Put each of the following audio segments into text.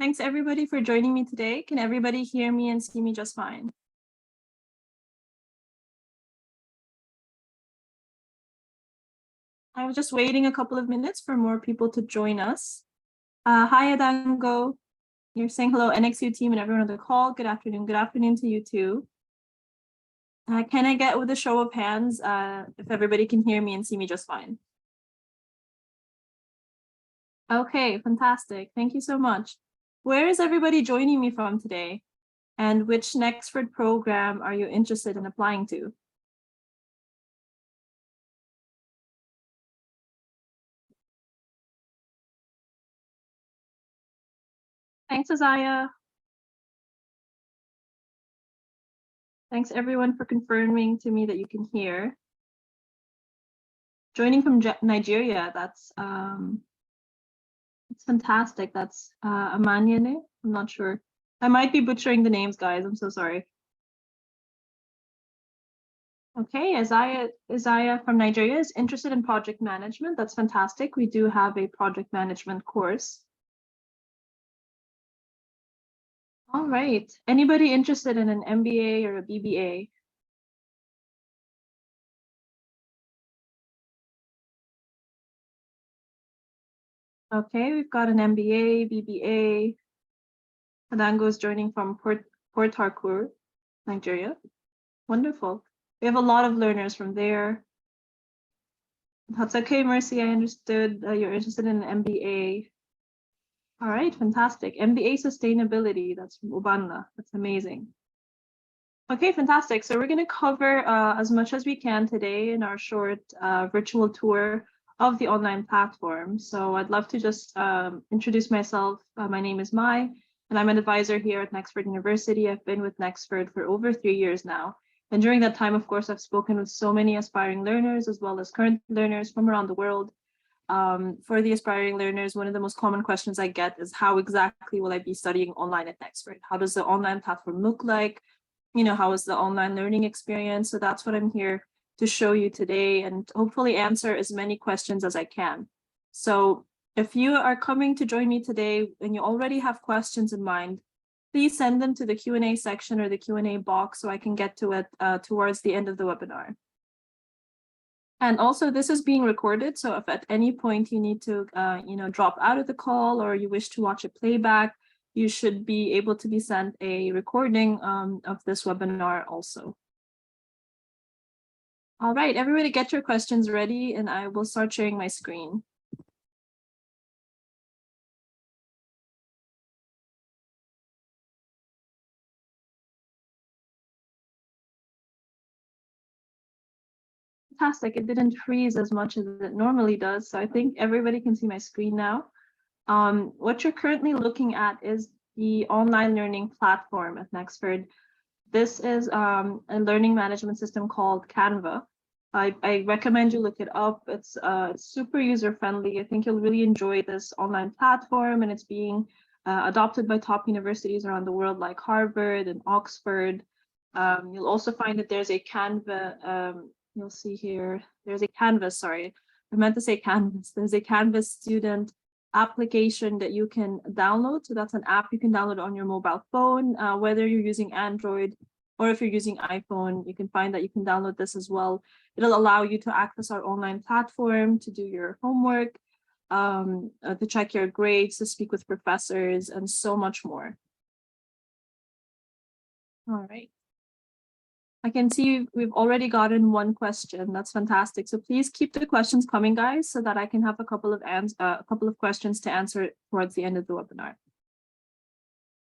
Thanks everybody for joining me today. Can everybody hear me and see me just fine? I was just waiting a couple of minutes for more people to join us. Hi, Adango. You're saying hello, NXU team and everyone on the call. Good afternoon. Good afternoon to you too. Can I get with a show of hands if everybody can hear me and see me just fine? Okay, fantastic. Thank you so much. Where is everybody joining me from today? And which Nexford program are you interested in applying to? Thanks, Isaiah. Thanks everyone for confirming to me that you can hear. Joining from Nigeria, that's it's fantastic. That's Amanyane. I'm not sure. I might be butchering the names, guys. I'm so sorry. Okay, Isaiah from Nigeria is interested in project management. That's fantastic. We do have a project management course. All right. Anybody interested in an MBA or a BBA? Okay, we've got an MBA, BBA. Adango is joining from Port Harcourt, Nigeria. Wonderful. We have a lot of learners from there. That's okay, Mercy. I understood you're interested in an MBA. All right, fantastic. MBA sustainability. That's from Ubanda. That's amazing. Okay, fantastic. So we're going to cover as much as we can today in our short virtual tour of the online platform. So I'd love to just introduce myself. My name is Mai, and I'm an advisor here at Nexford University. I've been with Nexford for over 3 years now. And during that time, of course, I've spoken with so many aspiring learners as well as current learners from around the world. For the aspiring learners, one of the most common questions I get is how exactly will I be studying online at Nexford? How does the online platform look like? You know, how is the online learning experience? So that's what I'm here to show you today and hopefully answer as many questions as I can. So if you are coming to join me today and you already have questions in mind, please send them to the Q&A section or the Q&A box so I can get to it towards the end of the webinar. And also this is being recorded. So if at any point you need to, drop out of the call or you wish to watch a playback, you should be able to be sent a recording of this webinar also. All right, everybody get your questions ready and I will start sharing my screen. Fantastic, it didn't freeze as much as it normally does. So I think everybody can see my screen now. What you're currently looking at is the online learning platform at Nexford. This is a learning management system called Canva. I recommend you look it up. It's super user-friendly. I think you'll really enjoy this online platform, and it's being adopted by top universities around the world like Harvard and Oxford. You'll also find that there's a Canva, you'll see here, there's a Canvas, sorry, I meant to say Canvas. There's a Canvas student application that you can download. So that's an app you can download on your mobile phone, whether you're using Android or if you're using iPhone, you can find that you can download this as well. It'll allow you to access our online platform, to do your homework, to check your grades, to speak with professors, and so much more. All right. I can see we've already gotten one question. That's fantastic. So please keep the questions coming, guys, so that I can have a couple of questions to answer towards the end of the webinar.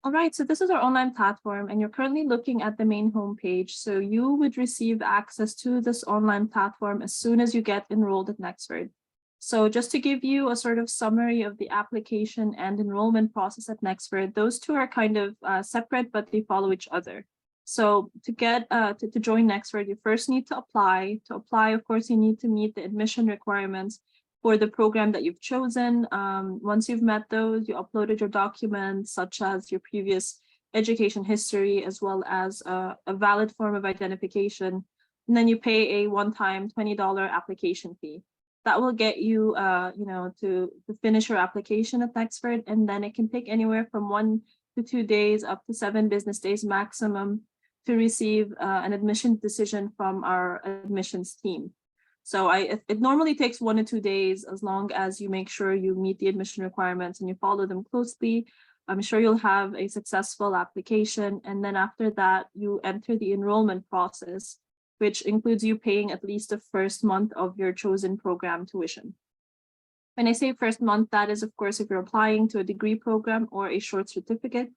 All right, so this is our online platform, and you're currently looking at the main homepage. So you would receive access to this online platform as soon as you get enrolled at Nexford. So just to give you a sort of summary of the application and enrollment process at Nexford, those two are kind of separate, but they follow each other. So to get to join Nexford, you first need to apply. To apply, of course, you need to meet the admission requirements for the program that you've chosen. Once you've met those, you uploaded your documents, such as your previous education history, as well as a valid form of identification. And then you pay a one-time $20 application fee. That will get you, to finish your application at Nexford, and then it can take anywhere from 1 to 2 days up to 7 business days maximum to receive an admission decision from our admissions team. So it normally takes 1 to 2 days, as long as you make sure you meet the admission requirements and you follow them closely. I'm sure you'll have a successful application. And then after that, you enter the enrollment process, which includes you paying at least the first month of your chosen program tuition. When I say first month, that is, of course, if you're applying to a degree program or a short certificate,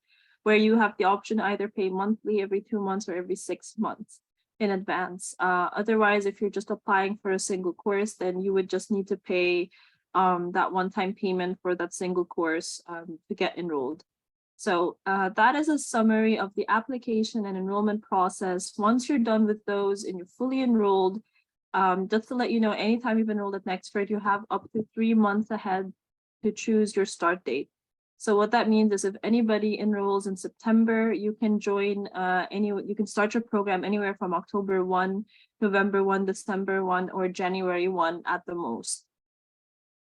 where you have the option to either pay monthly every 2 months or every 6 months in advance. Otherwise, if you're just applying for a single course, then you would just need to pay that one-time payment for that single course to get enrolled. So that is a summary of the application and enrollment process. Once you're done with those and you're fully enrolled, just to let you know, anytime you've enrolled at Nexford, you have up to 3 months ahead to choose your start date. So what that means is if anybody enrolls in September, you can join you can start your program anywhere from October 1, November 1, December 1, or January 1 at the most.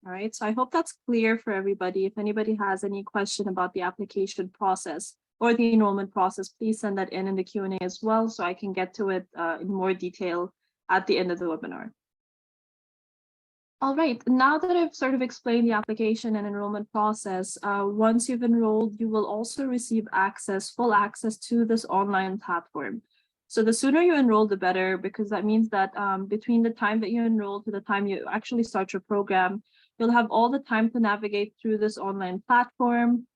All right, so I hope that's clear for everybody. If anybody has any question about the application process or the enrollment process, please send that in the Q&A as well, so I can get to it in more detail at the end of the webinar. All right, now that I've sort of explained the application and enrollment process, once you've enrolled, you will also receive full access to this online platform. So the sooner you enroll, the better, because that means that between the time that you enroll to the time you actually start your program, you'll have all the time to navigate through this online platform.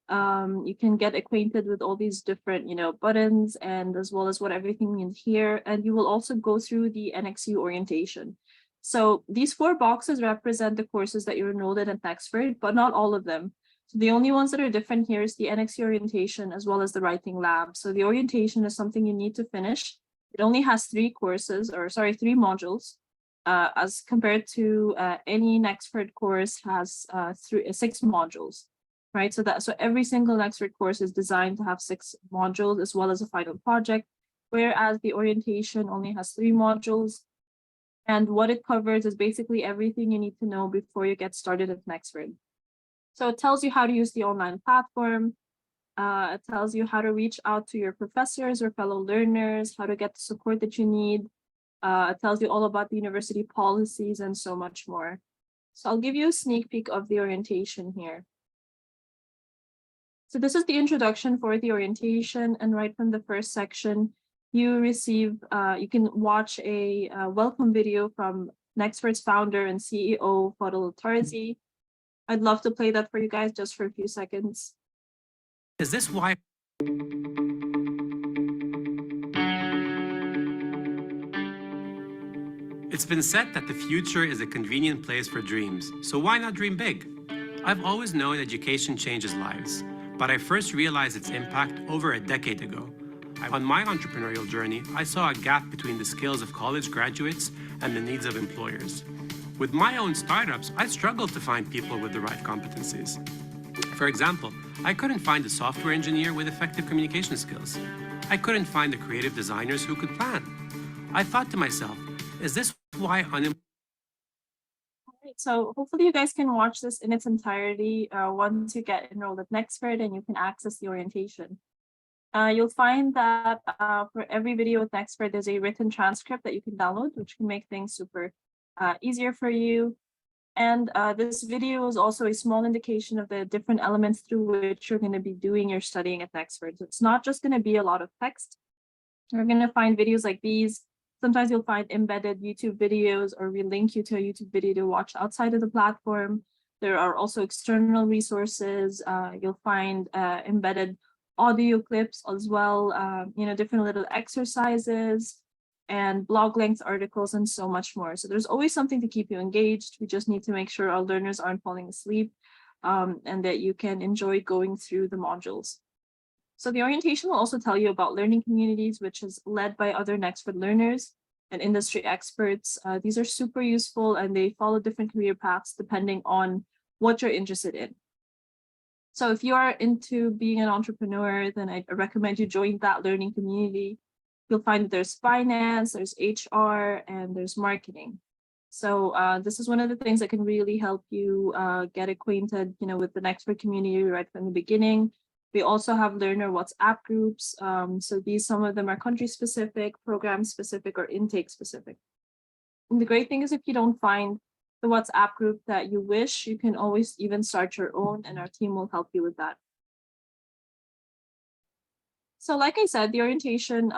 You can get acquainted with all these different, buttons, and as well as what everything means here. And you will also go through the NXU orientation. So these 4 boxes represent the courses that you're enrolled in at Nexford, but not all of them. So the only ones that are different here is the NXU orientation as well as the writing lab. So the orientation is something you need to finish. It only has 3 modules, as compared to any Nexford course has 6 modules, right? So every single Nexford course is designed to have 6 modules as well as a final project, whereas the orientation only has 3 modules. And what it covers is basically everything you need to know before you get started at Nexford. So it tells you how to use the online platform. It tells you how to reach out to your professors or fellow learners, how to get the support that you need. It tells you all about the university policies and so much more. So I'll give you a sneak peek of the orientation here. So this is the introduction for the orientation, and right from the first section, you can watch a welcome video from Nexford's founder and CEO, Fadl Tarzi. I'd love to play that for you guys just for a few seconds. Is this why? It's been said that the future is a convenient place for dreams, so why not dream big? I've always known education changes lives, but I first realized its impact over a decade ago. On my entrepreneurial journey, I saw a gap between the skills of college graduates and the needs of employers. With my own startups, I struggled to find people with the right competencies. For example, I couldn't find a software engineer with effective communication skills. I couldn't find the creative designers who could plan. I thought to myself, is this why unemployment? So hopefully you guys can watch this in its entirety once you get enrolled at Nexford and you can access the orientation. You'll find that for every video with Nexford, there's a written transcript that you can download, which can make things super easier for you. And this video is also a small indication of the different elements through which you're going to be doing your studying at Nexford. So it's not just going to be a lot of text. You're going to find videos like these. Sometimes you'll find embedded YouTube videos, or we link you to a YouTube video to watch outside of the platform. There are also external resources. You'll find embedded audio clips as well, different little exercises and blog length articles and so much more. So there's always something to keep you engaged. We just need to make sure our learners aren't falling asleep and that you can enjoy going through the modules. So the orientation will also tell you about learning communities, which is led by other Nexford learners and industry experts. These are super useful and they follow different career paths depending on what you're interested in. So if you are into being an entrepreneur, then I recommend you join that learning community. You'll find that there's finance, there's HR, and there's marketing. So this is one of the things that can really help you get acquainted, with the Nexford community right from the beginning. We also have learner WhatsApp groups. So some of them are country specific, program specific, or intake specific. And the great thing is if you don't find the WhatsApp group that you wish, you can always even start your own and our team will help you with that. So like I said, the orientation,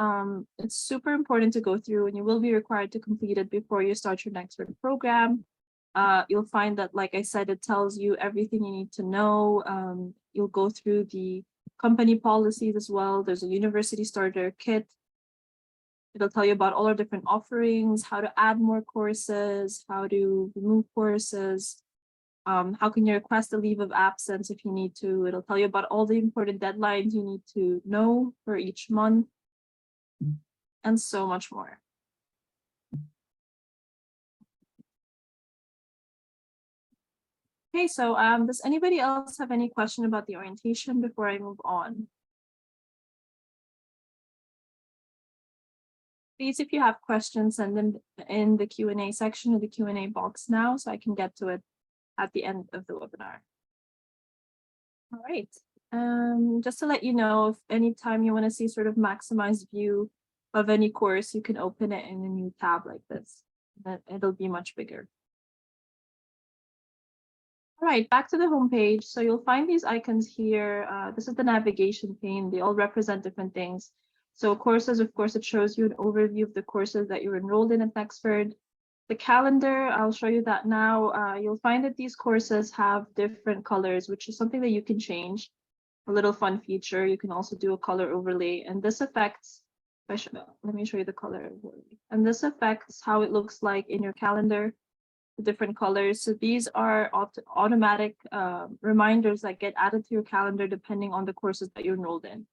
it's super important to go through and you will be required to complete it before you start your Nexford program. You'll find that, like I said, it tells you everything you need to know. You'll go through the company policies as well. There's a university starter kit. It'll tell you about all our different offerings, how to add more courses, how to remove courses, how can you request a leave of absence if you need to. It'll tell you about all the important deadlines you need to know for each month, and so much more. Okay, so does anybody else have any question about the orientation before I move on? Please, if you have questions, send them in the Q&A section of the Q&A box now so I can get to it at the end of the webinar. All right. Just to let you know, if anytime you want to see sort of maximized view of any course, you can open it in a new tab like this. It'll be much bigger. All right, back to the home page. So you'll find these icons here. This is the navigation pane. They all represent different things. So courses, of course, it shows you an overview of the courses that you're enrolled in at Nexford. The calendar, I'll show you that now. You'll find that these courses have different colors, which is something that you can change. A little fun feature. You can also do a color overlay, and this affects, let me show you the color overlay. And this affects how it looks like in your calendar, the different colors. So these are automatic reminders that get added to your calendar depending on the courses that you're enrolled in.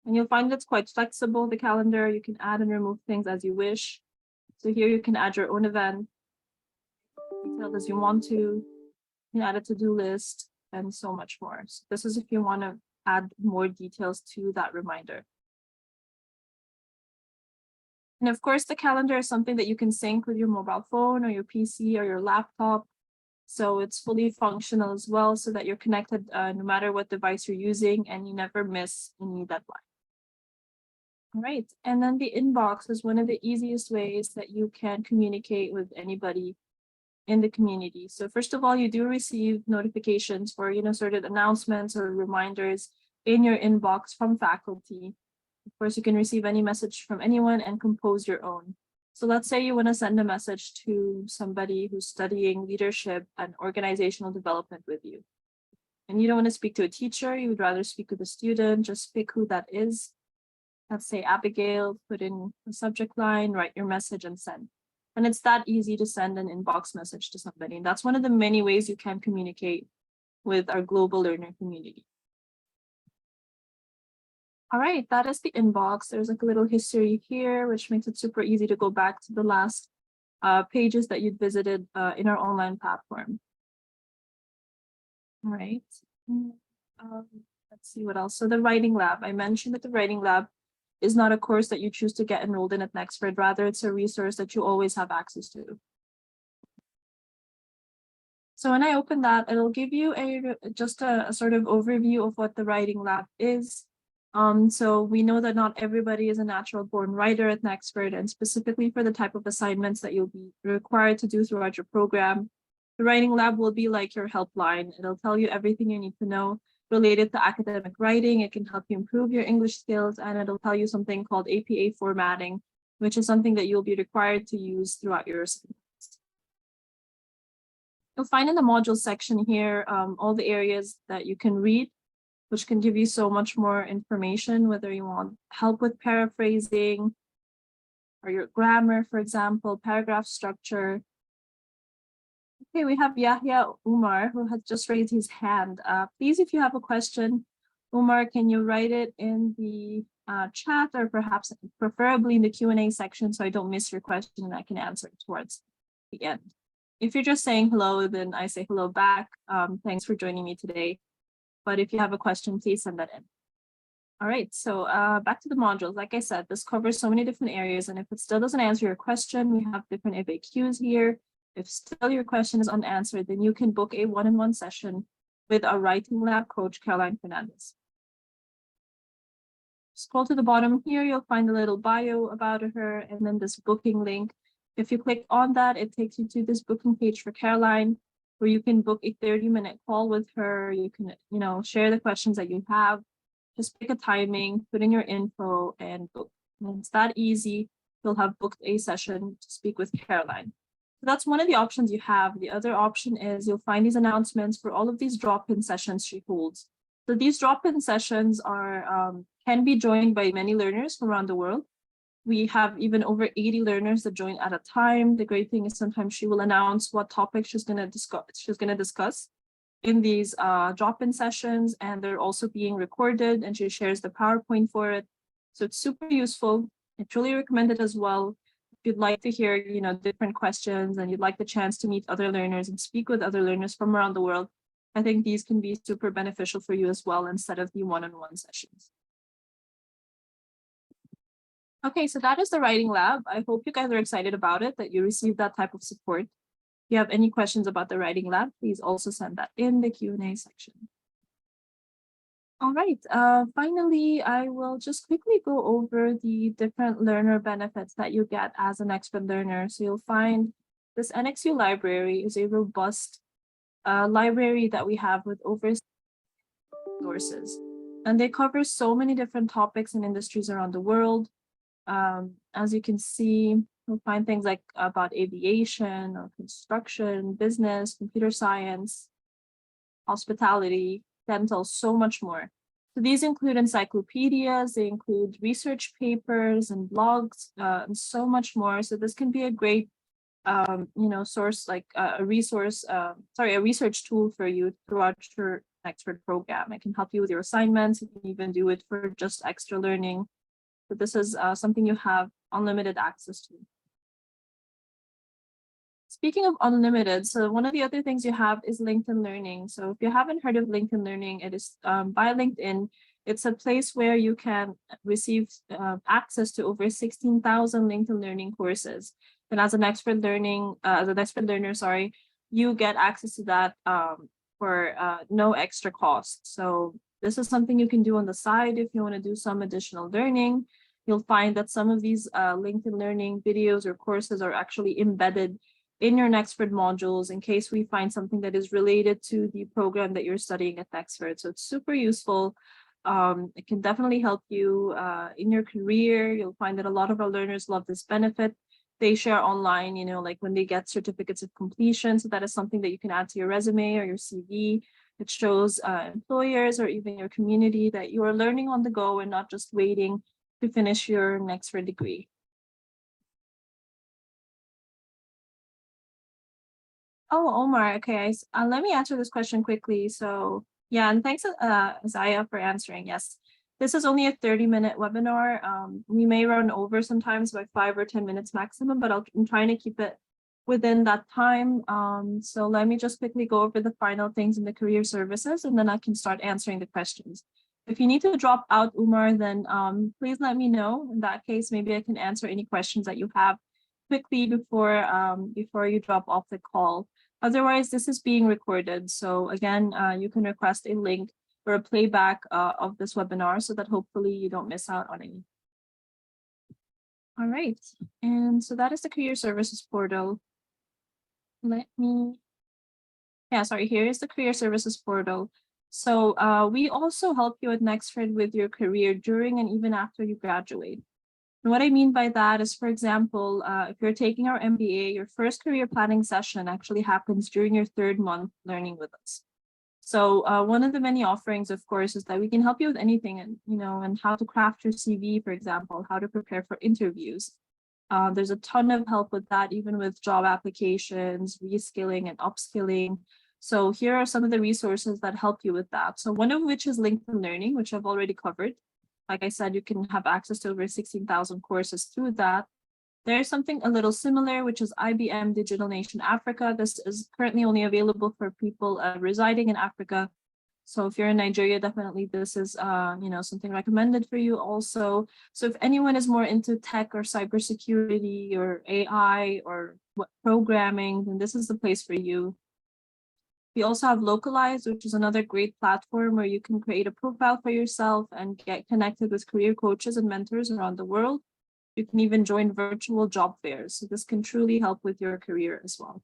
And you'll find it's quite flexible, the calendar. You can add and remove things as you wish. So here you can add your own event, detailed as you want to. You can add a to-do list and so much more. So this is if you want to add more details to that reminder. And of course, the calendar is something that you can sync with your mobile phone or your PC or your laptop. So it's fully functional as well, so that you're connected no matter what device you're using and you never miss any deadline. All right, and then the inbox is one of the easiest ways that you can communicate with anybody in the community. So first of all, you do receive notifications for, sort of announcements or reminders in your inbox from faculty. Of course, you can receive any message from anyone and compose your own. So let's say you want to send a message to somebody who's studying leadership and organizational development with you. And you don't want to speak to a teacher, you would rather speak with a student, just pick who that is. Let's say Abigail, put in the subject line, write your message and send. And it's that easy to send an inbox message to somebody. And that's one of the many ways you can communicate with our global learner community. All right, that is the inbox. There's like a little history here, which makes it super easy to go back to the last pages that you'd visited in our online platform. All right, let's see what else. So the writing lab, I mentioned that the writing lab is not a course that you choose to get enrolled in at Nexford. Rather, it's a resource that you always have access to. So when I open that, it'll give you just a sort of overview of what the writing lab is. So we know that not everybody is a natural born writer at Nexford, and specifically for the type of assignments that you'll be required to do throughout your program, the writing lab will be like your helpline. It'll tell you everything you need to know related to academic writing. It can help you improve your English skills, and it'll tell you something called APA formatting, which is something that you'll be required to use throughout your assignments. You'll find in the module section here all the areas that you can read, which can give you so much more information, whether you want help with paraphrasing or your grammar, for example, paragraph structure. Okay, we have Yahya Umar, who has just raised his hand. Please, if you have a question, Umar, can you write it in the chat, or perhaps preferably in the Q&A section so I don't miss your question and I can answer it towards the end. If you're just saying hello, then I say hello back. Thanks for joining me today. But if you have a question, please send that in. All right, so back to the modules. Like I said, this covers so many different areas, and if it still doesn't answer your question, we have different FAQs here. If still your question is unanswered, then you can book a one-on-one session with our writing lab coach, Caroline Fernandez. Scroll to the bottom here, you'll find a little bio about her, and then this booking link. If you click on that, it takes you to this booking page for Caroline, where you can book a 30-minute call with her. You can, share the questions that you have. Just pick a timing, put in your info, and book. And it's that easy. You'll have booked a session to speak with Caroline. So that's one of the options you have. The other option is you'll find these announcements for all of these drop-in sessions she holds. So these drop-in sessions are can be joined by many learners from around the world. We have even over 80 learners that join at a time. The great thing is sometimes she will announce what topic she's going to discuss in these drop-in sessions, and they're also being recorded, and she shares the PowerPoint for it. So it's super useful. I truly recommend it as well. If you'd like to hear, different questions, and you'd like the chance to meet other learners and speak with other learners from around the world, I think these can be super beneficial for you as well instead of the one-on-one sessions. Okay, so that is the writing lab. I hope you guys are excited about it, that you received that type of support. If you have any questions about the writing lab, please also send that in the Q&A section. All right, finally, I will just quickly go over the different learner benefits that you get as an Nexford learner. So you'll find this NXU library is a robust library that we have with over resources. And they cover so many different topics and industries around the world. As you can see, you'll find things like about aviation or construction, business, computer science, hospitality, dental, so much more. So these include encyclopedias, they include research papers and blogs, and so much more. So this can be a great, source, like a research tool for you throughout your Nexford program. It can help you with your assignments. You can even do it for just extra learning. So this is something you have unlimited access to. Speaking of unlimited, so one of the other things you have is LinkedIn Learning. So if you haven't heard of LinkedIn Learning, it is by LinkedIn. It's a place where you can receive access to over 16,000 LinkedIn Learning courses. And as a Nexford learner, you get access to that for no extra cost. So this is something you can do on the side if you want to do some additional learning. You'll find that some of these LinkedIn Learning videos or courses are actually embedded in your Nexford modules in case we find something that is related to the program that you're studying at Nexford. So it's super useful. It can definitely help you in your career. You'll find that a lot of our learners love this benefit. They share online, like when they get certificates of completion. So that is something that you can add to your resume or your CV. It shows employers or even your community that you are learning on the go and not just waiting to finish your Nexford degree. Oh, Omar, okay, let me answer this question quickly. So yeah, and thanks Zaya for answering. Yes, this is only a 30-minute webinar. We may run over sometimes by 5 or 10 minutes maximum, but I'm trying to keep it within that time. So let me just quickly go over the final things in the career services, and then I can start answering the questions. If you need to drop out, Umar, then please let me know. In that case, maybe I can answer any questions that you have quickly before you drop off the call. Otherwise, this is being recorded. So again, you can request a link for a playback of this webinar so that hopefully you don't miss out on any. All right, and so that is the career services portal. Here is the career services portal. So we also help you at Nexford with your career during and even after you graduate. And what I mean by that is, for example, if you're taking our MBA, your first career planning session actually happens during your 3rd month learning with us. So one of the many offerings, of course, is that we can help you with anything, and how to craft your CV, for example, how to prepare for interviews. There's a ton of help with that, even with job applications, reskilling and upskilling. So here are some of the resources that help you with that. So one of which is LinkedIn Learning, which I've already covered. Like I said, you can have access to over 16,000 courses through that. There's something a little similar, which is IBM Digital Nation Africa. This is currently only available for people residing in Africa. So if you're in Nigeria, definitely this is something recommended for you also. So if anyone is more into tech or cybersecurity or AI or programming, then this is the place for you. We also have Localize, which is another great platform where you can create a profile for yourself and get connected with career coaches and mentors around the world. You can even join virtual job fairs. So this can truly help with your career as well.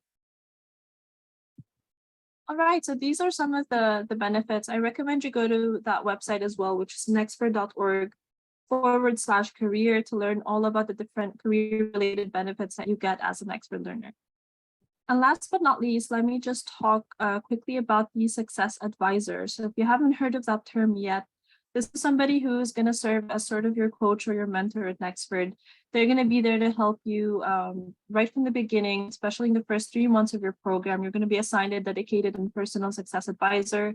All right, so these are some of the benefits. I recommend you go to that website as well, which is nexford.org/career to learn all about the different career-related benefits that you get as an Nexford learner. And last but not least, let me just talk quickly about the Success Advisor. So if you haven't heard of that term yet, this is somebody who's going to serve as sort of your coach or your mentor at Nexford. They're going to be there to help you right from the beginning, especially in the first 3 months of your program. You're going to be assigned a dedicated and personal success advisor.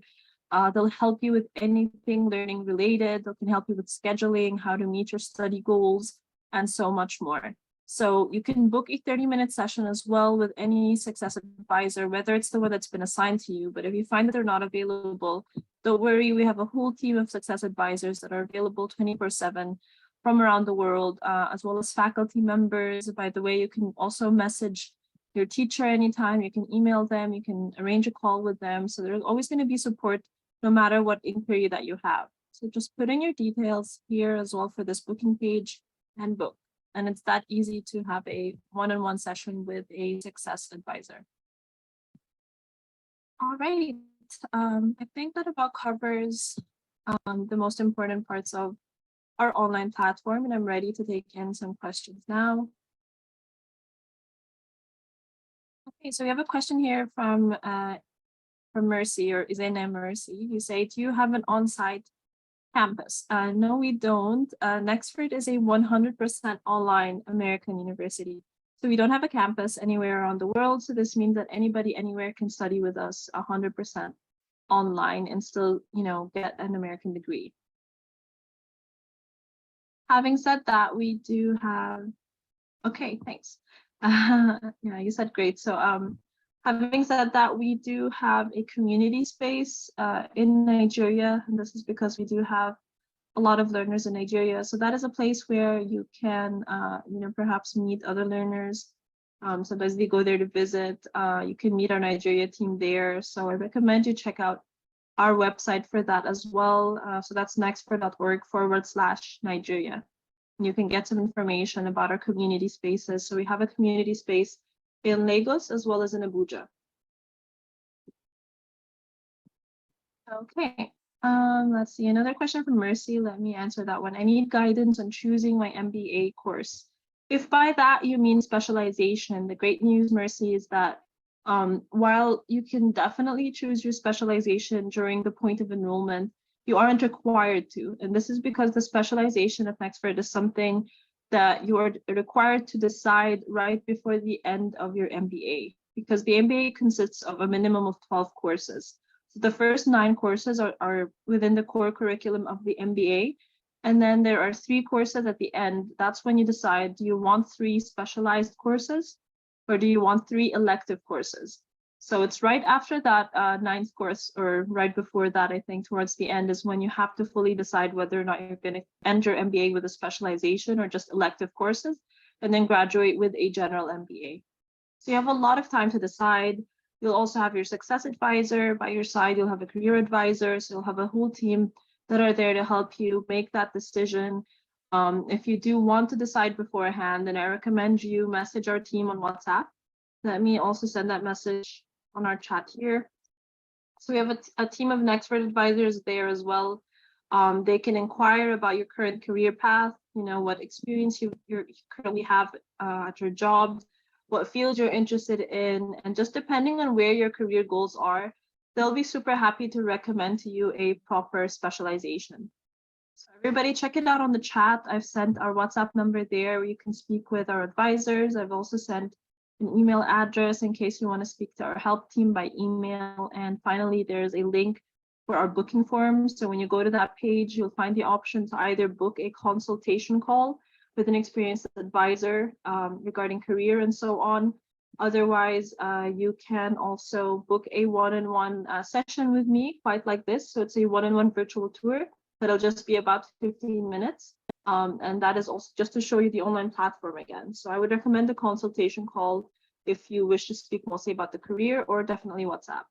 They'll help you with anything learning related. They can help you with scheduling, how to meet your study goals, and so much more. So you can book a 30-minute session as well with any success advisor, whether it's the one that's been assigned to you. But if you find that they're not available, don't worry, we have a whole team of success advisors that are available 24/7 from around the world, as well as faculty members. By the way, you can also message your teacher anytime, you can email them, you can arrange a call with them. So there's always going to be support no matter what inquiry that you have. So just put in your details here as well for this booking page and book. And it's that easy to have a one-on-one session with a success advisor. All right, I think that about covers the most important parts of our online platform, and I'm ready to take in some questions now. Okay, so we have a question here from Mercy, or Isena Mercy. You say, do you have an on-site campus? No, we don't. Nexford is a 100% online American university. So we don't have a campus anywhere around the world. So this means that anybody anywhere can study with us 100% online and still, get an American degree. Having said that, we do have, okay, thanks. Yeah, you said great. So having said that, we do have a community space in Nigeria, and this is because we do have a lot of learners in Nigeria. So that is a place where you can, perhaps meet other learners. Sometimes they go there to visit. You can meet our Nigeria team there. So I recommend you check out our website for that as well. So that's nexford.org/Nigeria. You can get some information about our community spaces. So we have a community space in Lagos as well as in Abuja. Okay. Let's see, another question from Mercy. Let me answer that one. I need guidance on choosing my MBA course. If by that you mean specialization, the great news, Mercy, is that while you can definitely choose your specialization during the point of enrollment, you aren't required to. And this is because the specialization at Nexford is something that you are required to decide right before the end of your MBA, because the MBA consists of a minimum of 12 courses. So the first 9 courses are within the core curriculum of the MBA. And then there are 3 courses at the end. That's when you decide, do you want 3 specialized courses or do you want 3 elective courses? So it's right after that 9th course, or right before that, I think towards the end, is when you have to fully decide whether or not you're going to end your MBA with a specialization or just elective courses, and then graduate with a general MBA. So you have a lot of time to decide. You'll also have your success advisor by your side. You'll have a career advisor. So you'll have a whole team that are there to help you make that decision. If you do want to decide beforehand, then I recommend you message our team on WhatsApp. Let me also send that message on our chat here. So we have a team of Nexford advisors there as well. They can inquire about your current career path, what experience you currently have at your job, what field you're interested in, and just depending on where your career goals are, they'll be super happy to recommend to you a proper specialization. So everybody check it out on the chat. I've sent our WhatsApp number there where you can speak with our advisors. I've also sent an email address in case you want to speak to our help team by email. And finally, there's a link for our booking form. So when you go to that page, you'll find the option to either book a consultation call with an experienced advisor regarding career and so on, Otherwise, you can also book a one-on-one session with me, quite like this. So it's a one-on-one virtual tour that'll just be about 15 minutes. And that is also just to show you the online platform again. So I would recommend a consultation call if you wish to speak mostly about the career, or definitely WhatsApp.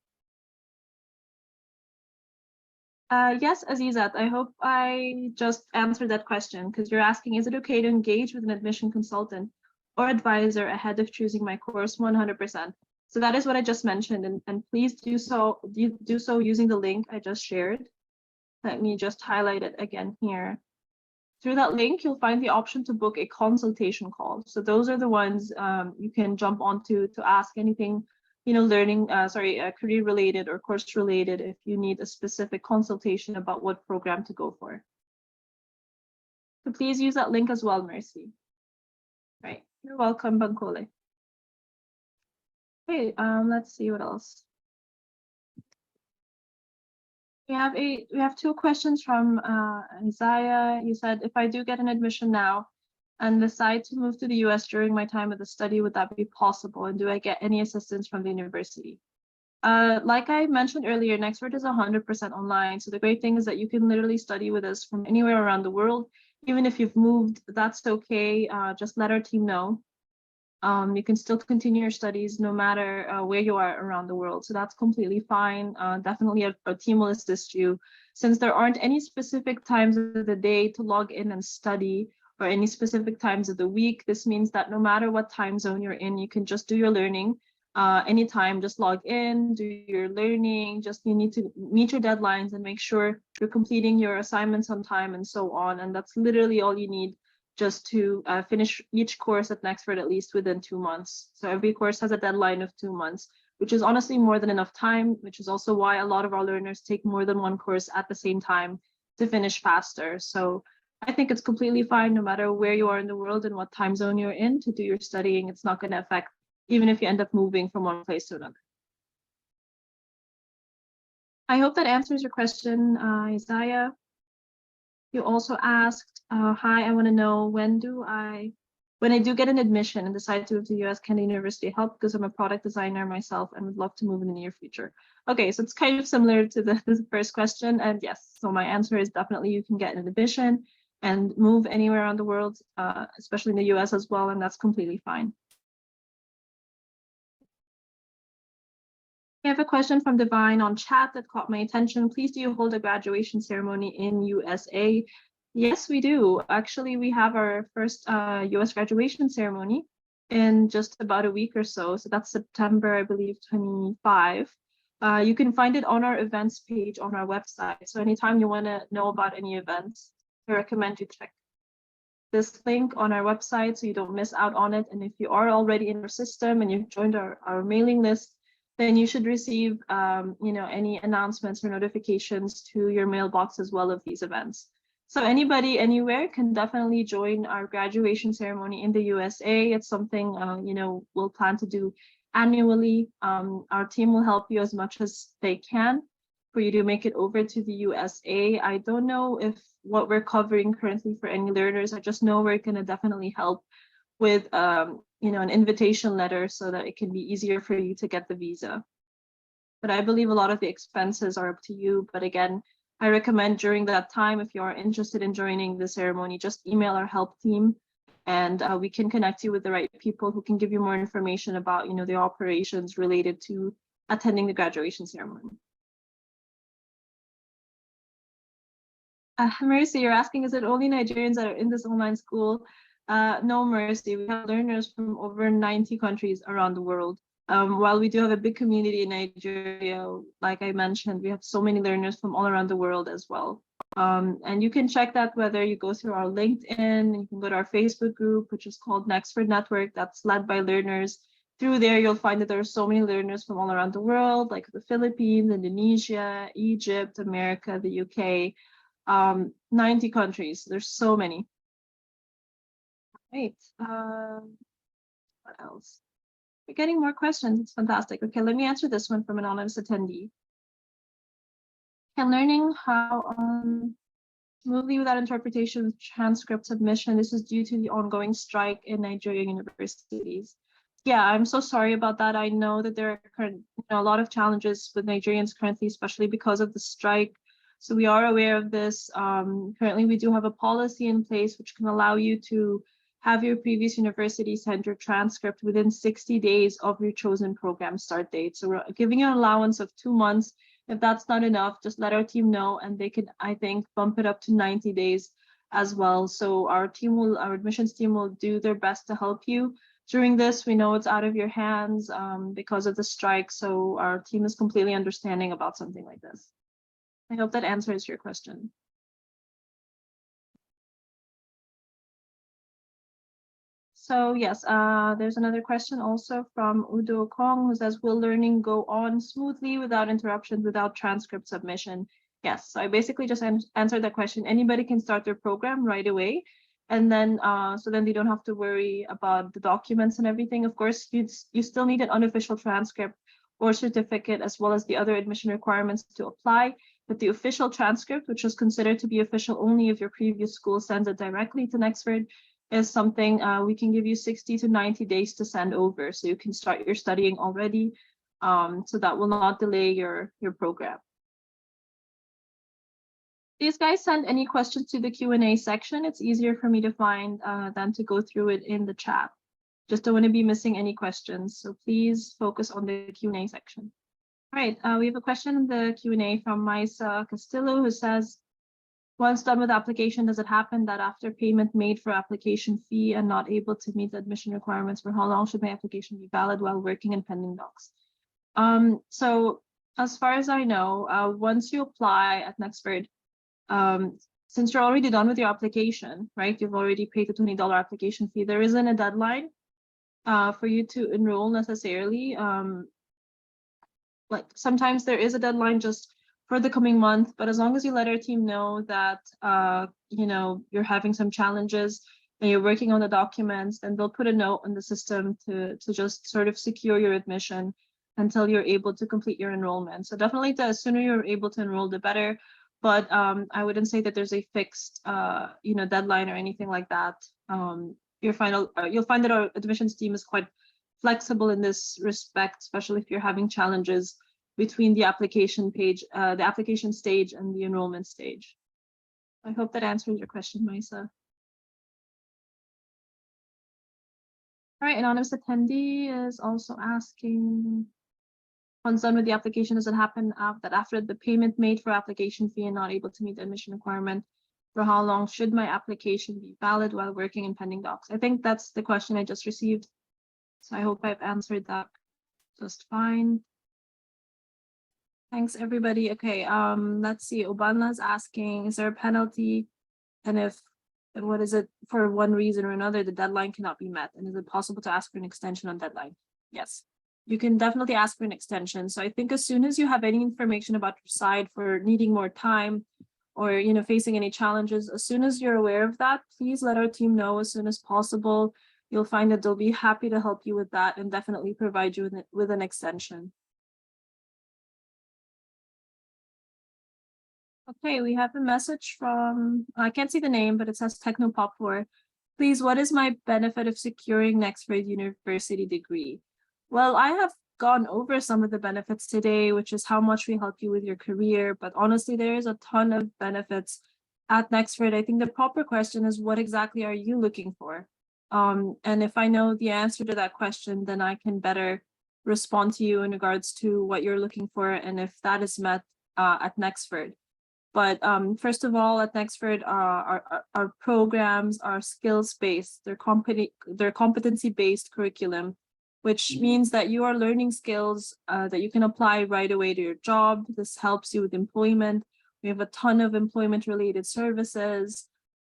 Yes, Azizat, I hope I just answered that question, because you're asking, is it okay to engage with an admission consultant or advisor ahead of choosing my course? 100%. So that is what I just mentioned, and please do so using the link I just shared. Let me just highlight it again here. Through that link, you'll find the option to book a consultation call. So those are the ones you can jump onto to ask anything, learning, career related or course related, if you need a specific consultation about what program to go for. So please use that link as well, Mercy. Right, you're welcome, Bankole. Okay, let's see what else. We have two questions from Isaiah. You said, if I do get an admission now and decide to move to the US during my time of the study, would that be possible? And do I get any assistance from the university? Like I mentioned earlier, Nexford is 100% online. So the great thing is that you can literally study with us from anywhere around the world. Even if you've moved, that's okay. Just let our team know. You can still continue your studies no matter where you are around the world. So that's completely fine. Definitely our team will assist you. Since there aren't any specific times of the day to log in and study, or any specific times of the week, this means that no matter what time zone you're in, you can just do your learning anytime. Just log in, do your learning. Just you need to meet your deadlines and make sure you're completing your assignments on time and so on. And that's literally all you need, just to finish each course at Nexford at least within 2 months. So every course has a deadline of 2 months, which is honestly more than enough time, which is also why a lot of our learners take more than one course at the same time to finish faster. So I think it's completely fine no matter where you are in the world and what time zone you're in to do your studying. It's not going to affect, even if you end up moving from one place to another. I hope that answers your question, Isaiah. You also asked, hi, I want to know when I do get an admission and decide to move to the US, can the university help? Because I'm a product designer myself and would love to move in the near future. Okay, so it's kind of similar to the first question. And yes, so my answer is definitely you can get an admission and move anywhere around the world, especially in the US as well, and that's completely fine. I have a question from Divine on chat that caught my attention. Please, do you hold a graduation ceremony in USA? Yes, we do. Actually, we have our first US graduation ceremony in just about a week or so. So that's September, I believe, 25. You can find it on our events page on our website. So anytime you want to know about any events, I recommend you check this link on our website so you don't miss out on it. And if you are already in our system and you've joined our mailing list, then you should receive any announcements or notifications to your mailbox as well of these events. So anybody anywhere can definitely join our graduation ceremony in the USA. It's something we'll plan to do annually. Our team will help you as much as they can for you to make it over to the USA. I don't know if what we're covering currently for any learners. I just know we're going to definitely help with an invitation letter so that it can be easier for you to get the visa. But I believe a lot of the expenses are up to you. But again, I recommend during that time, if you are interested in joining the ceremony, just email our help team and we can connect you with the right people who can give you more information about the operations related to attending the graduation ceremony. Mercy, you're asking, is it only Nigerians that are in this online school? No, Mercy, we have learners from over 90 countries around the world. While we do have a big community in Nigeria, like I mentioned, we have so many learners from all around the world as well. And you can check that whether you go through our LinkedIn, you can go to our Facebook group, which is called Nexford Network, that's led by learners. Through there, you'll find that there are so many learners from all around the world, like the Philippines, Indonesia, Egypt, America, the UK, 90 countries. There's so many. Right. What else? We're getting more questions. It's fantastic. Okay, let me answer this one from an anonymous attendee. Can learning how smoothly without interpretation transcript submission? This is due to the ongoing strike in Nigerian universities. yeah, I'm so sorry about that. I know that there are a lot of challenges with Nigerians currently, especially because of the strike. So we are aware of this. Currently, we do have a policy in place which can allow you to have your previous university send your transcript within 60 days of your chosen program start date. So we're giving you an allowance of 2 months. If that's not enough, just let our team know, and they could, I think, bump it up to 90 days as well. So our admissions team will do their best to help you during this. We know it's out of your hands because of the strike, so our team is completely understanding about something like this. I hope that answers your question. So yes, there's another question also from Udo Kong, who says, will learning go on smoothly without interruptions, without transcript submission? Yes, so I basically just answered that question. Anybody can start their program right away. And then, so then they don't have to worry about the documents and everything. Of course, you still need an unofficial transcript or certificate, as well as the other admission requirements to apply. But the official transcript, which was considered to be official only if your previous school sends it directly to Nexford, is something we can give you 60 to 90 days to send over. So you can start your studying already. So that will not delay your program. These guys send any questions to the Q&A section. It's easier for me to find than to go through it in the chat. Just don't want to be missing any questions. So please focus on the Q&A section. All right, we have a question in the Q&A from Mai Castillo, who says, once done with application, does it happen that after payment made for application fee and not able to meet the admission requirements, for how long should my application be valid while working and pending docs? So as far as I know, once you apply at Nexford, since you're already done with your application, right? You've already paid the $20 application fee. There isn't a deadline for you to enroll necessarily. Like sometimes there is a deadline just for the coming month, but as long as you let our team know that you're having some challenges and you're working on the documents, then they'll put a note in the system to just sort of secure your admission until you're able to complete your enrollment. So definitely the sooner you're able to enroll, the better. But I wouldn't say that there's a fixed deadline or anything like that. You'll find that our admissions team is quite flexible in this respect, especially if you're having challenges between the application page, the application stage and the enrollment stage. I hope that answers your question, Maisa. All right, anonymous attendee is also asking, once done with the application, does it happen that after the payment made for application fee and not able to meet the admission requirement, for how long should my application be valid while working in pending docs? I think that's the question I just received. So I hope I've answered that just fine. Thanks, everybody. Okay, let's see. Obanla's asking, is there a penalty? And what is it for one reason or another, the deadline cannot be met? And is it possible to ask for an extension on deadline? Yes, you can definitely ask for an extension. So I think as soon as you have any information about your side for needing more time or facing any challenges, as soon as you're aware of that, please let our team know as soon as possible. You'll find that they'll be happy to help you with that and definitely provide you with an extension. Okay, we have a message from, I can't see the name, but it says Technopop4. Please, what is my benefit of securing Nexford University degree? Well, I have gone over some of the benefits today, which is how much we help you with your career, but honestly, there is a ton of benefits at Nexford. I think the proper question is, what exactly are you looking for? And if I know the answer to that question, then I can better respond to you in regards to what you're looking for and if that is met at Nexford. But first of all, at Nexford, our programs are skills-based. They're competency-based curriculum, which means that you are learning skills that you can apply right away to your job. This helps you with employment. We have a ton of employment-related services.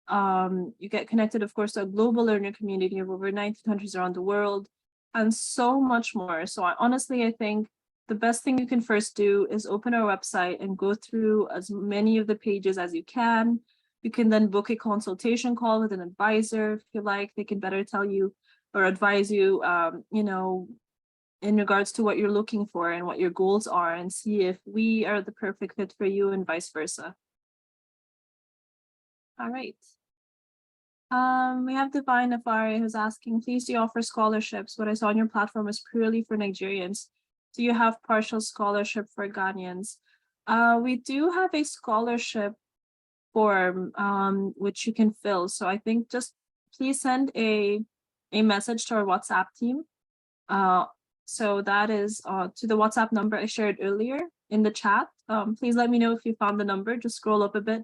You get connected, of course, to a global learner community of over 90 countries around the world, and so much more. So I think the best thing you can first do is open our website and go through as many of the pages as you can. You can then book a consultation call with an advisor if you like. They can better tell you or advise you, in regards to what you're looking for and what your goals are, and see if we are the perfect fit for you and vice versa. All right. We have Divine Afari who's asking, please do you offer scholarships? What I saw on your platform is purely for Nigerians. Do you have partial scholarship for Ghanaians? We do have a scholarship form which you can fill. So I think just please send a message to our WhatsApp team. So that is to the WhatsApp number I shared earlier in the chat. Please let me know if you found the number. Just scroll up a bit.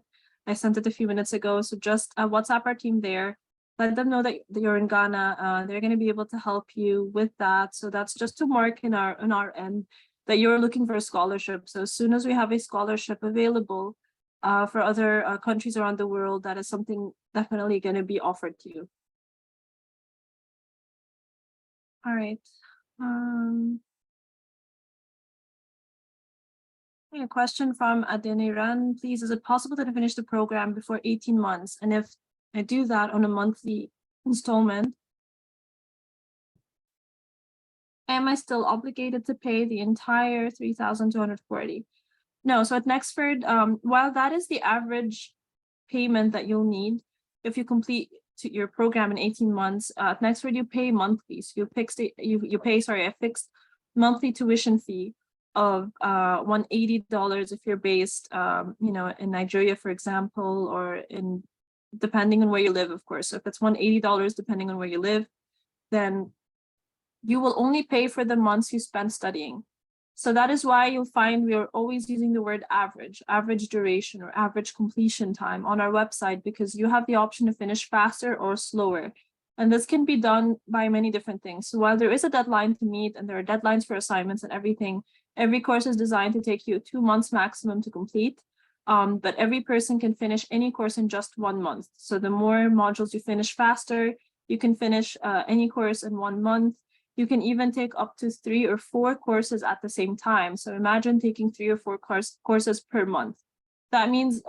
I sent it a few minutes ago. So just WhatsApp our team there. Let them know that you're in Ghana. They're going to be able to help you with that. So that's just to mark on our end that you're looking for a scholarship. So as soon as we have a scholarship available for other countries around the world, that is something definitely going to be offered to you. All right. A question from Adeniran. Please, is it possible that I finish the program before 18 months? And if I do that on a monthly installment, am I still obligated to pay the entire 3,240? No, so at Nexford, while that is the average payment that you'll need if you complete your program in 18 months, at Nexford you pay monthly. So you pay a fixed monthly tuition fee of $180 if you're based in Nigeria, for example, or in depending on where you live, of course. So if it's $180 depending on where you live, then you will only pay for the months you spend studying. So that is why you'll find we are always using the word average duration or average completion time on our website, because you have the option to finish faster or slower. And this can be done by many different things. So while there is a deadline to meet and there are deadlines for assignments and everything, every course is designed to take you 2 months maximum to complete. But every person can finish any course in just 1 month. So the more modules you finish faster, you can finish any course in 1 month. You can even take up to 3 or 4 courses at the same time. So imagine taking 3 or 4 courses per month. That means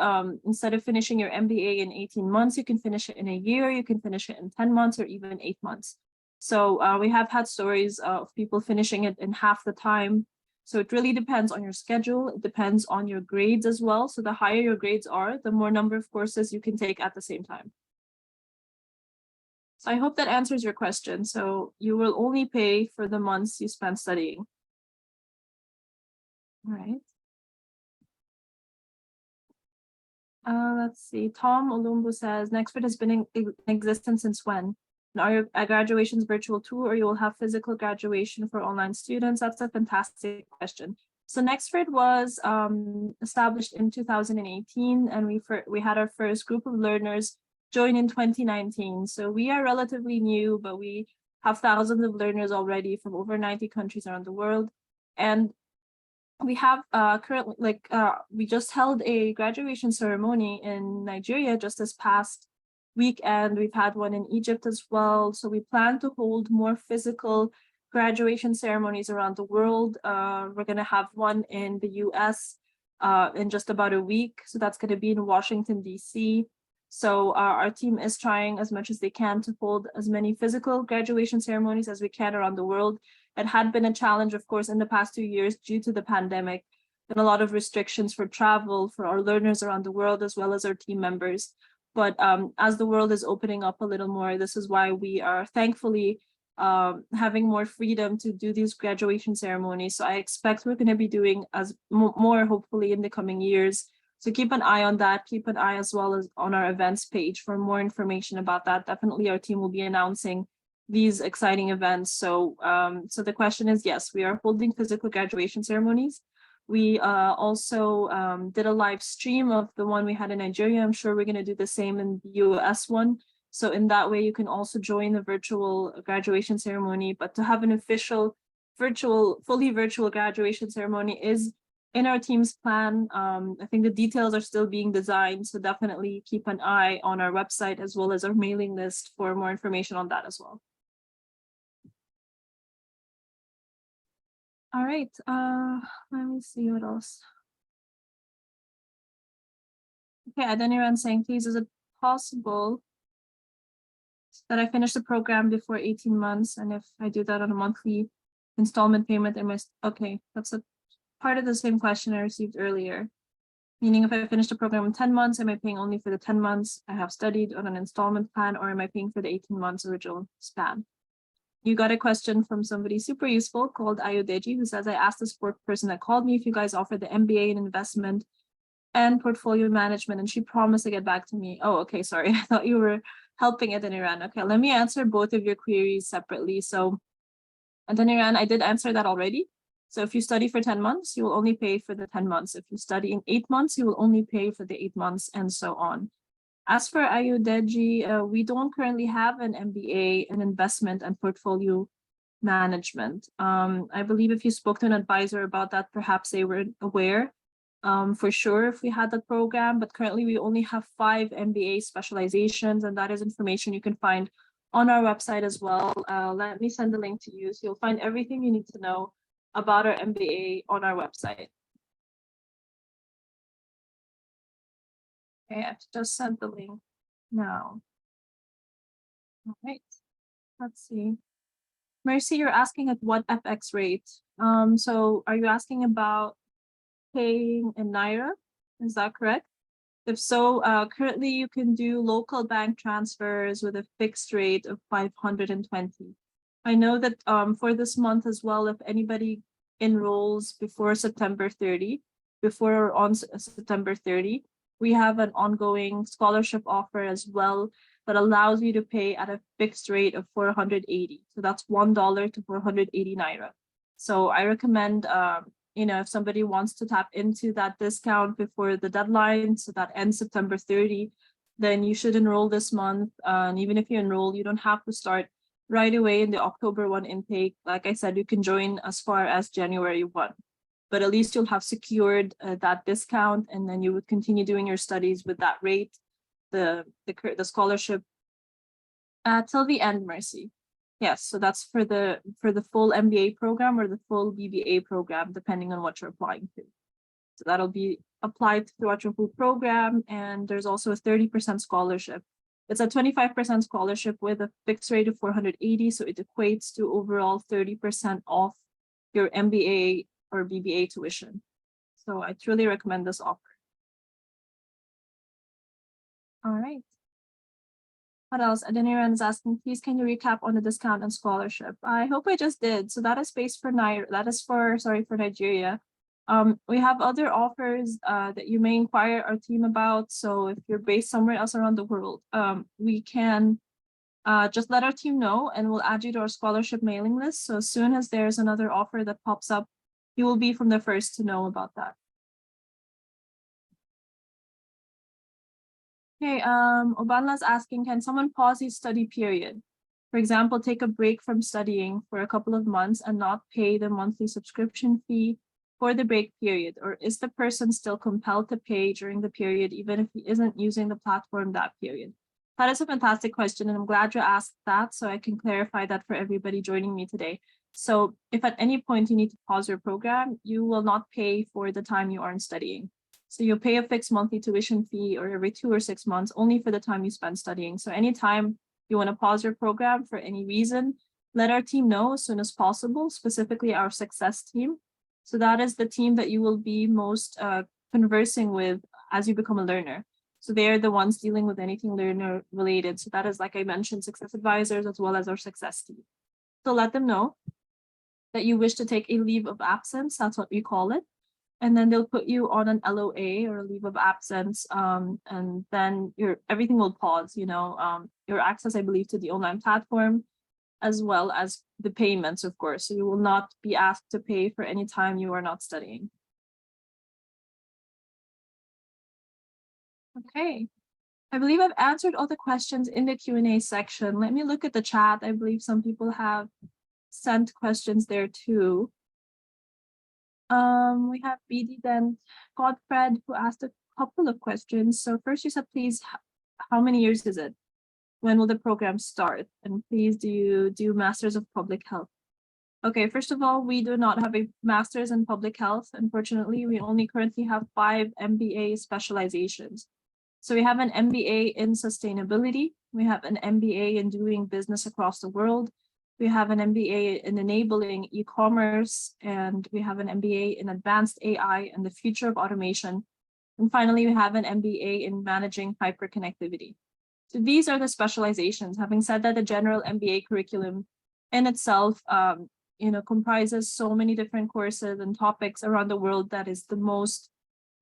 instead of finishing your MBA in 18 months, you can finish it in a year, you can finish it in 10 months or even 8 months. So we have had stories of people finishing it in half the time. So it really depends on your schedule. It depends on your grades as well. So the higher your grades are, the more number of courses you can take at the same time. So I hope that answers your question. So you will only pay for the months you spend studying. All right. Let's see. Tom Olumbu says, Nexford has been in existence since when? And are your graduations virtual too, or you will have physical graduation for online students? That's a fantastic question. So Nexford was established in 2018, and we had our first group of learners join in 2019. So we are relatively new, but we have thousands of learners already from over 90 countries around the world. And we have currently, we just held a graduation ceremony in Nigeria just this past weekend. We've had one in Egypt as well. So we plan to hold more physical graduation ceremonies around the world. We're going to have one in the US in just about a week. So that's going to be in Washington, DC. So our team is trying as much as they can to hold as many physical graduation ceremonies as we can around the world. It had been a challenge, of course, in the past 2 years due to the pandemic and a lot of restrictions for travel for our learners around the world, as well as our team members. But as the world is opening up a little more, this is why we are thankfully having more freedom to do these graduation ceremonies. So I expect we're going to be doing more, hopefully, in the coming years. So keep an eye on that. Keep an eye as well as on our events page for more information about that. Definitely our team will be announcing these exciting events. So so the question is, yes, we are holding physical graduation ceremonies. We also did a live stream of the one we had in Nigeria. I'm sure we're going to do the same in the US one. So in that way, you can also join the virtual graduation ceremony. But to have an official fully virtual graduation ceremony is in our team's plan. I think the details are still being designed, so definitely keep an eye on our website as well as our mailing list for more information on that as well. All right, let me see what else. Okay, Adeniran saying, please, is it possible that I finish the program before 18 months? And if I do that on a monthly installment payment, okay, that's a part of the same question I received earlier. Meaning if I finish the program in 10 months, am I paying only for the 10 months I have studied on an installment plan, or am I paying for the 18 months original span? You got a question from somebody super useful called Ayodeji, who says, I asked the support person that called me if you guys offer the MBA in investment and portfolio management, and she promised to get back to me. Oh, okay, sorry. I thought you were helping Adeniran. Okay, let me answer both of your queries separately. So Adeniran, I did answer that already. So if you study for 10 months, you will only pay for the 10 months. If you study in 8 months, you will only pay for the 8 months, and so on. As for Ayudeji, we don't currently have an MBA in investment and portfolio management. I believe if you spoke to an advisor about that, perhaps they were aware for sure if we had that program, but currently we only have 5 MBA specializations, and that is information you can find on our website as well. Let me send the link to you, so you'll find everything you need to know about our MBA on our website. Okay, I've just sent the link now. All right, let's see. Mercy, you're asking at what FX rate? So are you asking about paying in Naira? Is that correct? If so, currently you can do local bank transfers with a fixed rate of 520. I know that for this month as well, if anybody enrolls before September 30, before or on September 30, we have an ongoing scholarship offer as well that allows you to pay at a fixed rate of 480. So that's $1 to 480 Naira. So I recommend, if somebody wants to tap into that discount before the deadline, so that ends September 30, then you should enroll this month. And even if you enroll, you don't have to start right away in the October 1 intake. Like I said, you can join as far as January 1. But at least you'll have secured that discount, and then you would continue doing your studies with that rate, the scholarship till the end, Mercy. Yes, so that's for the full MBA program or the full BBA program, depending on what you're applying to. So that'll be applied throughout your full program, and there's also a 30% scholarship. It's a 25% scholarship with a fixed rate of 480, so it equates to overall 30% off your MBA or BBA tuition. So I truly recommend this offer. All right. What else? Adeniran is asking, please can you recap on the discount and scholarship? I hope I just did. So that is based for for Nigeria. We have other offers that you may inquire our team about. So if you're based somewhere else around the world, we can just let our team know, and we'll add you to our scholarship mailing list. So as soon as there's another offer that pops up, you will be from the first to know about that. Okay, Obanla's asking, can someone pause his study period? For example, take a break from studying for a couple of months and not pay the monthly subscription fee for the break period, or is the person still compelled to pay during the period even if he isn't using the platform that period? That is a fantastic question, and I'm glad you asked that, so I can clarify that for everybody joining me today. So if at any point you need to pause your program, you will not pay for the time you aren't studying. So you'll pay a fixed monthly tuition fee, or every 2 or 6 months, only for the time you spend studying. So anytime you want to pause your program for any reason, let our team know as soon as possible, specifically our success team. So that is the team that you will be most conversing with as you become a learner. So they're the ones dealing with anything learner related. So that is, like I mentioned, success advisors as well as our success team. So let them know that you wish to take a leave of absence. That's what we call it. And then they'll put you on an LOA, or a leave of absence, and then everything will pause. Your access, I believe, to the online platform, as well as the payments, of course. So you will not be asked to pay for any time you are not studying. Okay, I believe I've answered all the questions in the Q&A section. Let me look at the chat. I believe some people have sent questions there too. We have BD then Godfred, who asked a couple of questions. So first you said, please, how many years is it? When will the program start? And please, do you do Masters of Public Health? Okay, first of all, we do not have a Masters in Public Health. Unfortunately, we only currently have 5 MBA specializations. So we have an MBA in Sustainability. We have an MBA in Doing Business Across the World. We have an MBA in Enabling E-commerce, and we have an MBA in Advanced AI and the Future of Automation. And finally, we have an MBA in managing hyperconnectivity. So these are the specializations. Having said that, the general MBA curriculum in itself, comprises so many different courses and topics around the world that is the most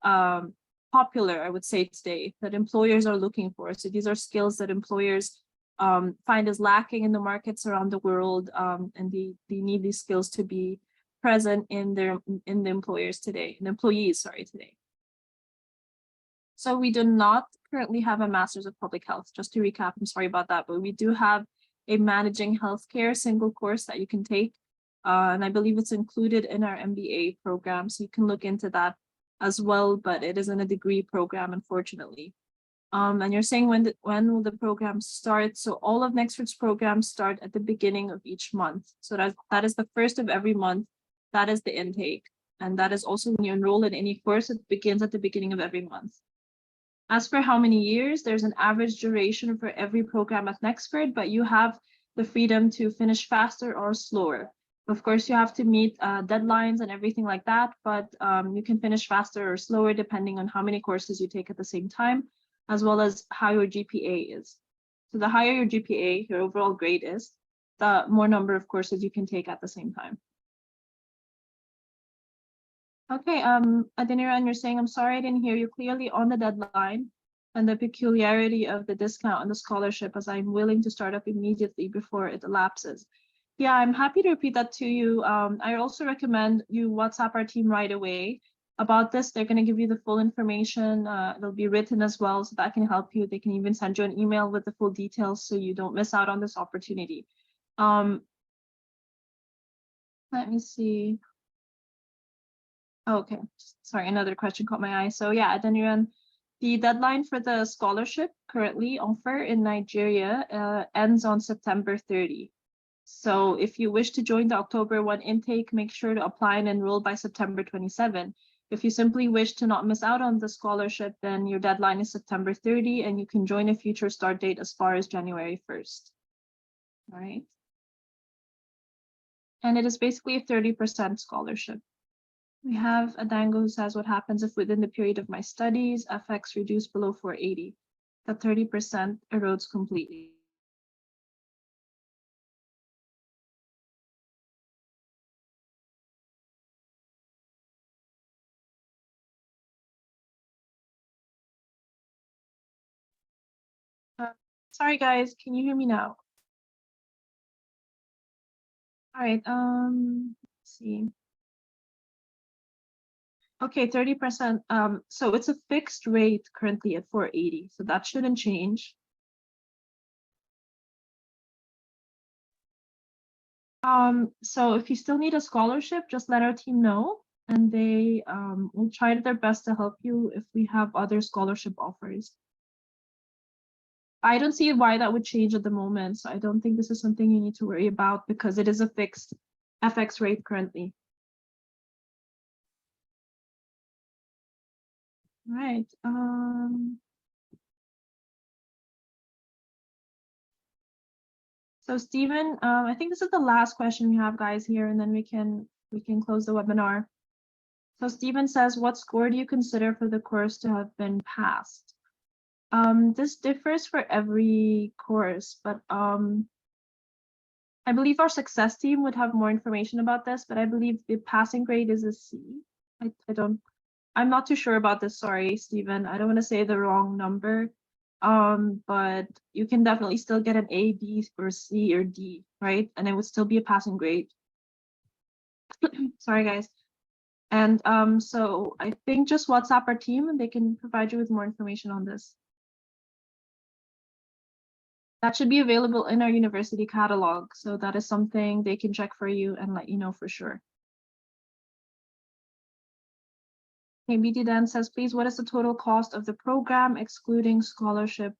popular, I would say today, that employers are looking for. So these are skills that employers find is lacking in the markets around the world, and they need these skills to be present in the employees today. So we do not currently have a Master's of Public Health. Just to recap, I'm sorry about that, but we do have a Managing Healthcare single course that you can take. And I believe it's included in our MBA program, so you can look into that as well, but it isn't a degree program, unfortunately. And you're saying when will the program start? So all of Nexford's programs start at the beginning of each month. So that is the first of every month. That is the intake. And that is also when you enroll in any course, it begins at the beginning of every month. As for how many years, there's an average duration for every program at Nexford, but you have the freedom to finish faster or slower. Of course, you have to meet deadlines and everything like that, but you can finish faster or slower depending on how many courses you take at the same time, as well as how your GPA is. So the higher your GPA, your overall grade is, the more number of courses you can take at the same time. Okay, Adeniran, you're saying, I'm sorry, I didn't hear you clearly on the deadline and the peculiarity of the discount on the scholarship, as I'm willing to start up immediately before it elapses. Yeah, I'm happy to repeat that to you. I also recommend you WhatsApp our team right away about this. They're going to give you the full information. It'll be written as well, so that can help you. They can even send you an email with the full details so you don't miss out on this opportunity. Let me see. Okay, sorry, another question caught my eye. So yeah, Adeniran, the deadline for the scholarship currently offer in Nigeria ends on September 30. So if you wish to join the October 1 intake, make sure to apply and enroll by September 27. If you simply wish to not miss out on the scholarship, then your deadline is September 30 and you can join a future start date as far as January 1st. All right. And it is basically a 30% scholarship. We have Adango who says, what happens if within the period of my studies, FX reduced below 480? The 30% erodes completely. Sorry guys, can you hear me now? All right, let's see. Okay, 30%. So it's a fixed rate currently at 480, so that shouldn't change. So if you still need a scholarship, just let our team know, and they will try their best to help you if we have other scholarship offers. I don't see why that would change at the moment, so I don't think this is something you need to worry about because it is a fixed FX rate currently. Right. So Stephen, I think this is the last question we have, guys, here, and then we can close the webinar. So Stephen says, what score do you consider for the course to have been passed? This differs for every course, but I believe our success team would have more information about this, but I believe the passing grade is a C. I'm not too sure about this, sorry, Stephen. I don't want to say the wrong number. But you can definitely still get an A, B, or C, or D, right? And it would still be a passing grade. Sorry, guys. And so I think just WhatsApp our team and they can provide you with more information on this. That should be available in our university catalog. So that is something they can check for you and let you know for sure. Okay, BD Dan says, please, what is the total cost of the program excluding scholarship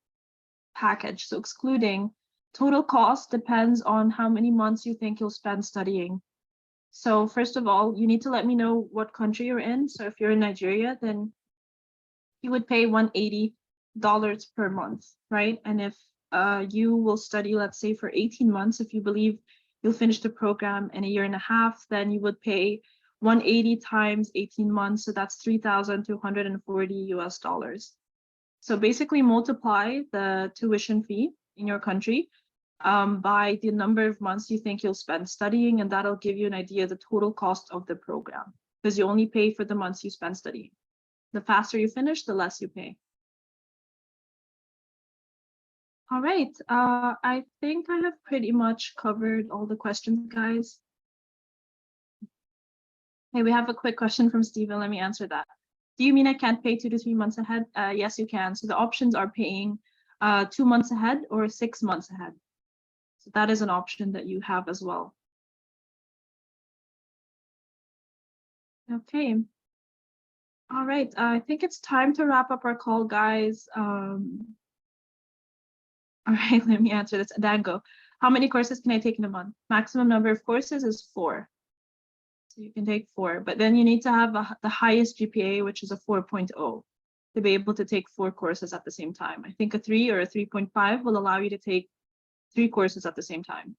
package? So excluding total cost depends on how many months you think you'll spend studying. So first of all, you need to let me know what country you're in. So if you're in Nigeria, then you would pay $180 per month, right? And if you will study, let's say for 18 months, if you believe you'll finish the program in a year and a half, then you would pay 180 times 18 months, so that's $3,240 US. So basically multiply the tuition fee in your country by the number of months you think you'll spend studying, and that'll give you an idea of the total cost of the program, because you only pay for the months you spend studying. The faster you finish, the less you pay. All right, I think I have pretty much covered all the questions, guys. Hey, we have a quick question from Steven. Let me answer that. Do you mean I can't pay 2 to 3 months ahead? Yes, you can. So the options are paying 2 months ahead or 6 months ahead. So that is an option that you have as well. Okay. All right, I think it's time to wrap up our call, guys. All right, let me answer this. Dango, how many courses can I take in a month? Maximum number of courses is 4. So you can take 4, but then you need to have the highest GPA, which is a 4.0, to be able to take 4 courses at the same time. I think a 3 or a 3.5 will allow you to take 3 courses at the same time.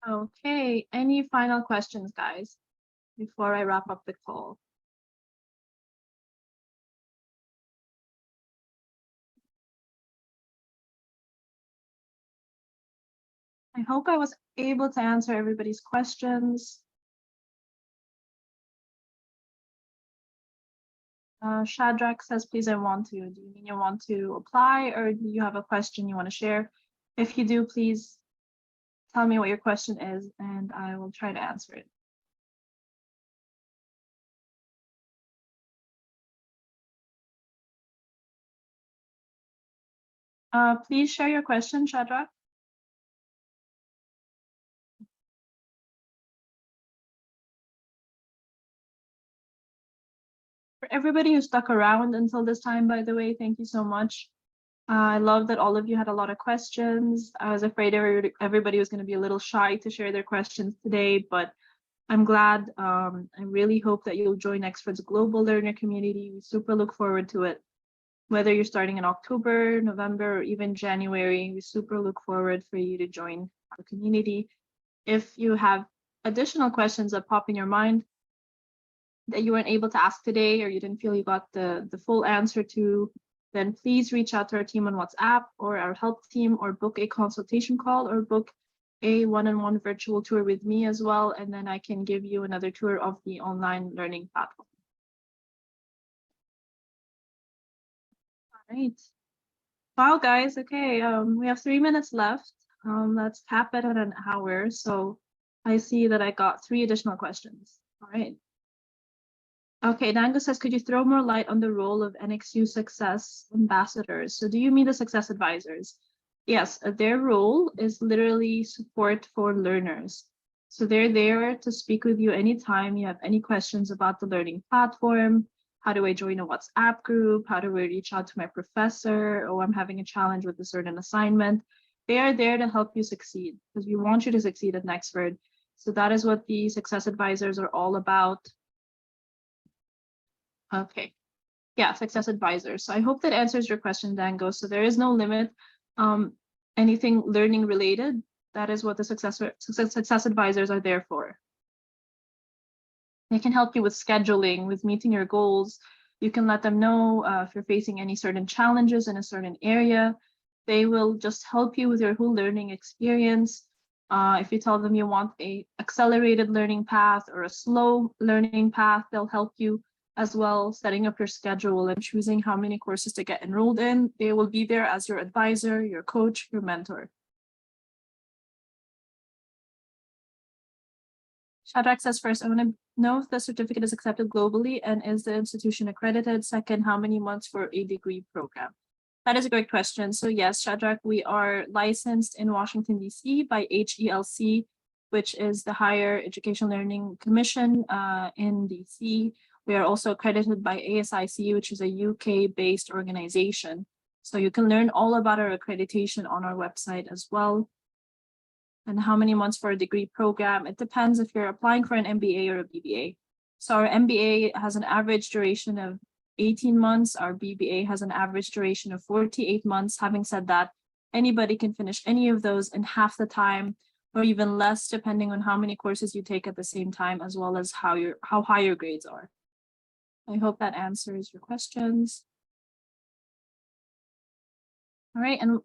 Okay, any final questions, guys, before I wrap up the call? I hope I was able to answer everybody's questions. Shadrach says, please, I want to. Do you mean you want to apply, or do you have a question you want to share? If you do, please tell me what your question is, and I will try to answer it. Please share your question, Shadrach. For everybody who stuck around until this time, by the way, thank you so much. I love that all of you had a lot of questions. I was afraid everybody was going to be a little shy to share their questions today, but I'm glad. I really hope that you'll join Nexford's global learner community. We super look forward to it. Whether you're starting in October, November, or even January, we super look forward for you to join our community. If you have additional questions that pop in your mind that you weren't able to ask today, or you didn't feel you got the full answer to, then please reach out to our team on WhatsApp or our help team, or book a consultation call, or book a one-on-one virtual tour with me as well, and then I can give you another tour of the online learning platform. All right. Wow, guys. Okay, we have 3 minutes left. Let's cap it at an hour. So I see that I got 3 additional questions. All right. Okay, Dango says, could you throw more light on the role of NXU success ambassadors? So do you mean the success advisors? Yes, their role is literally support for learners. So they're there to speak with you anytime you have any questions about the learning platform. How do I join a WhatsApp group? How do I reach out to my professor? Oh, I'm having a challenge with a certain assignment. They are there to help you succeed, because we want you to succeed at Nexford. So that is what the success advisors are all about. Okay. Yeah, success advisors. So I hope that answers your question, Dango. So there is no limit. Anything learning related, that is what the success advisors are there for. They can help you with scheduling, with meeting your goals. You can let them know if you're facing any certain challenges in a certain area. They will just help you with your whole learning experience. If you tell them you want an accelerated learning path or a slow learning path, they'll help you as well, setting up your schedule and choosing how many courses to get enrolled in. They will be there as your advisor, your coach, your mentor. Shadrach says, first, I want to know if the certificate is accepted globally, and is the institution accredited? Second, how many months for a degree program? That is a great question. So yes, Shadrach, we are licensed in Washington, D.C. by HELC, which is the Higher Education Learning Commission in D.C. We are also accredited by ASIC, which is a UK-based organization. So you can learn all about our accreditation on our website as well. And how many months for a degree program? It depends if you're applying for an MBA or a BBA. So our MBA has an average duration of 18 months. Our BBA has an average duration of 48 months. Having said that, anybody can finish any of those in half the time or even less depending on how many courses you take at the same time, as well as how high your grades are. I hope that answers your questions. All right, and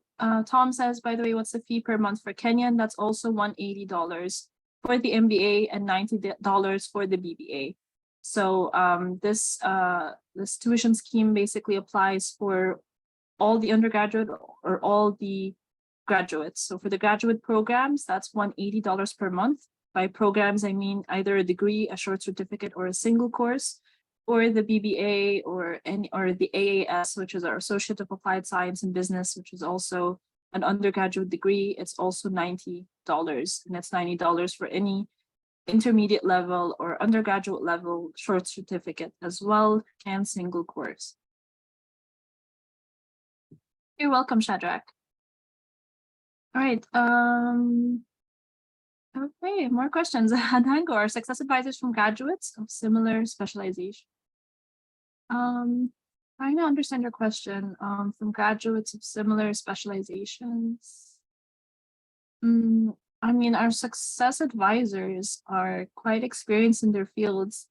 Tom says, by the way, what's the fee per month for Kenyan? That's also $180 for the MBA and $90 for the BBA. So this tuition scheme basically applies for all the undergraduate or all the graduates. So for the graduate programs, that's $180 per month. By programs, I mean either a degree, a short certificate, or a single course, or the BBA or the AAS, which is our Associate of Applied Science and Business, which is also an undergraduate degree. It's also $90, and it's $90 for any intermediate level or undergraduate level short certificate as well, and single course. You're welcome, Shadrach. All right. Okay, more questions. Adango, are success advisors from graduates of similar specialization? Trying to understand your question. From graduates of similar specializations. I mean, our success advisors are quite experienced in their fields,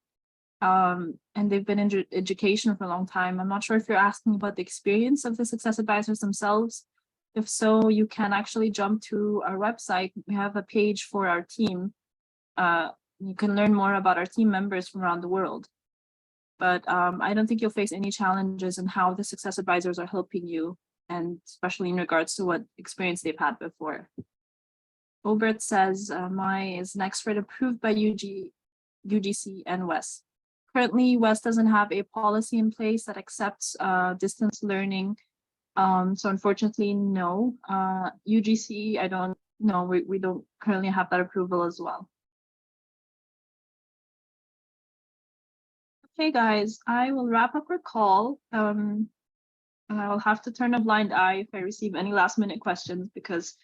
and they've been in education for a long time. I'm not sure if you're asking about the experience of the success advisors themselves. If so, you can actually jump to our website. We have a page for our team. You can learn more about our team members from around the world. But I don't think you'll face any challenges in how the success advisors are helping you, and especially in regards to what experience they've had before. Obert says, Mai, is Nexford approved by UGC and WES? Currently, WES doesn't have a policy in place that accepts distance learning. So unfortunately, no. UGC, I don't know. We don't currently have that approval as well. Okay, guys, I will wrap up our call. And I will have to turn a blind eye if I receive any last minute questions, because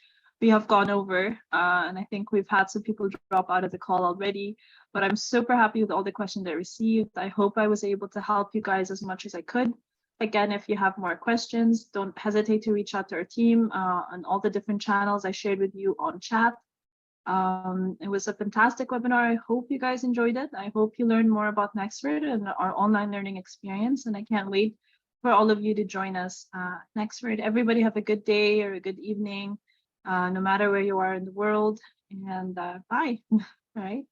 we have gone over, and I think we've had some people drop out of the call already, but I'm super happy with all the questions I received. I hope I was able to help you guys as much as I could. Again, if you have more questions, don't hesitate to reach out to our team on all the different channels I shared with you on chat. It was a fantastic webinar. I hope you guys enjoyed it. I hope you learned more about Nexford and our online learning experience, and I can't wait for all of you to join us. Nexford, everybody have a good day or a good evening, no matter where you are in the world, and bye. All right.